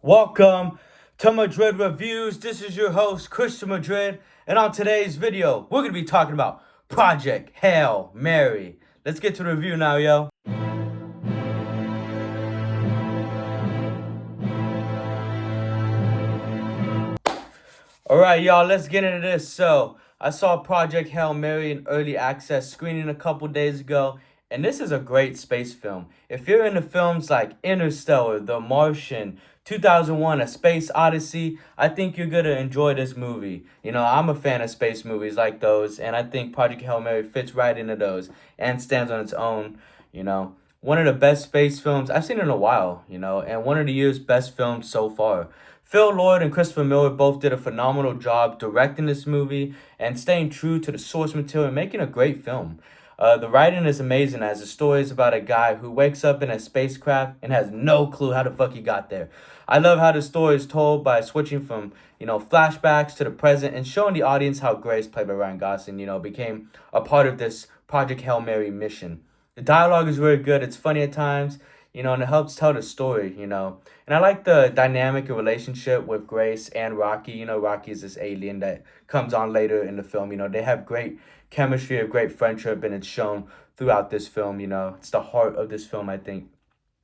Welcome to Madrid Reviews. This is your host, Christian Madrid. And on today's video, we're going to be talking about Project Hail Mary. Let's get to the review now, yo. Alright, y'all, let's get into this. So, I saw Project Hail Mary in early access screening a couple days ago. And this is a great space film. If you're into films like Interstellar, The Martian, 2001, A Space Odyssey, I think you're going to enjoy this movie. You know, I'm a fan of space movies like those, and I think Project Hail Mary fits right into those and stands on its own, you know. One of the best space films I've seen in a while, you know, and one of the year's best films so far. Phil Lord and Christopher Miller both did a phenomenal job directing this movie and staying true to the source material and making a great film. The writing is amazing as the story is about a guy who wakes up in a spacecraft and has no clue how the fuck he got there. I love how the story is told by switching from, flashbacks to the present and showing the audience how Grace, played by Ryan Gosling, became a part of this Project Hail Mary mission. The dialogue is very good. It's funny at times, and it helps tell the story. And I like the dynamic and relationship with Grace and Rocky. Rocky is this alien that comes on later in the film. They have great chemistry, a great friendship, and it's shown throughout this film. It's the heart of this film, I think.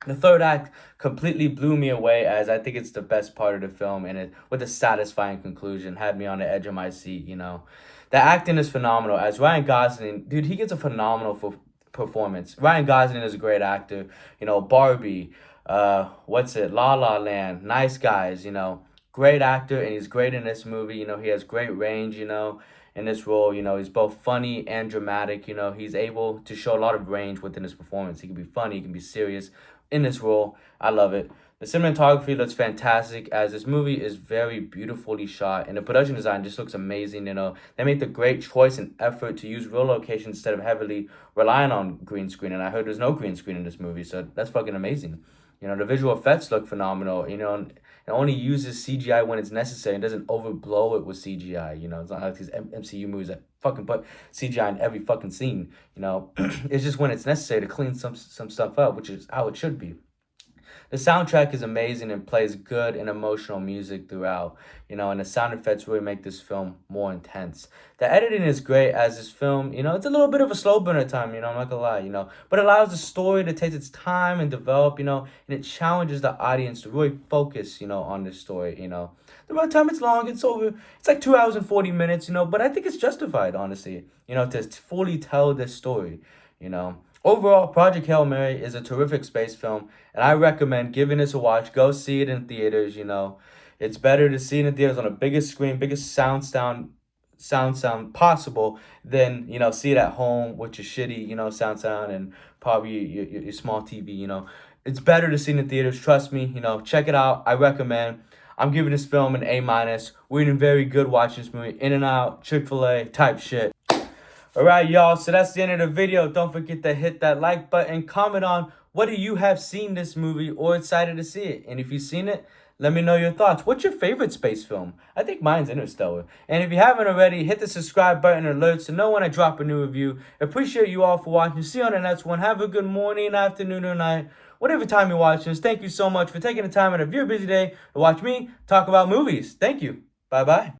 The third act completely blew me away as I think it's the best part of the film, and it with a satisfying conclusion had me on the edge of my seat. The acting is phenomenal as Ryan Gosling, dude, he gets a phenomenal performance. Ryan Gosling is a great actor. Barbie, La La Land, Nice Guys, great actor, and he's great in this movie. He has great range, in this role. He's both funny and dramatic. He's able to show a lot of range within his performance. He can be funny, he can be serious in this role. I love it. The cinematography looks fantastic as this movie is very beautifully shot, and the production design just looks amazing. They made the great choice and effort to use real locations instead of heavily relying on green screen. And I heard there's no green screen in this movie, so that's fucking amazing. The visual effects look phenomenal. And it only uses CGI when it's necessary and doesn't overblow it with CGI. It's not like these MCU movies that fucking put CGI in every fucking scene. It's just when it's necessary to clean some stuff up, which is how it should be. The soundtrack is amazing and plays good and emotional music throughout, and the sound effects really make this film more intense. The editing is great as this film, it's a little bit of a slow burner at time, I'm not gonna lie, but it allows the story to take its time and develop, and it challenges the audience to really focus, on this story, The runtime it's long, it's like 2 hours and 40 minutes, but I think it's justified, honestly, to fully tell this story. Overall, Project Hail Mary is a terrific space film, and I recommend giving this a watch. Go see it in theaters. It's better to see it in theaters on the biggest screen, biggest sound possible than see it at home with your shitty sound and probably your small TV. It's better to see it in theaters. Trust me. Check it out. I recommend. I'm giving this film an A-. We're in very good watching this movie. In and out, Chick-fil-A type shit. Alright, y'all, so that's the end of the video. Don't forget to hit that like button. Comment on whether you have seen this movie or excited to see it. And if you've seen it, let me know your thoughts. What's your favorite space film? I think mine's Interstellar. And if you haven't already, hit the subscribe button alert to know when I drop a new review. Appreciate you all for watching. See you on the next one. Have a good morning, afternoon, or night. Whatever time you're watching this. Thank you so much for taking the time out of your busy day to watch me talk about movies. Thank you. Bye-bye.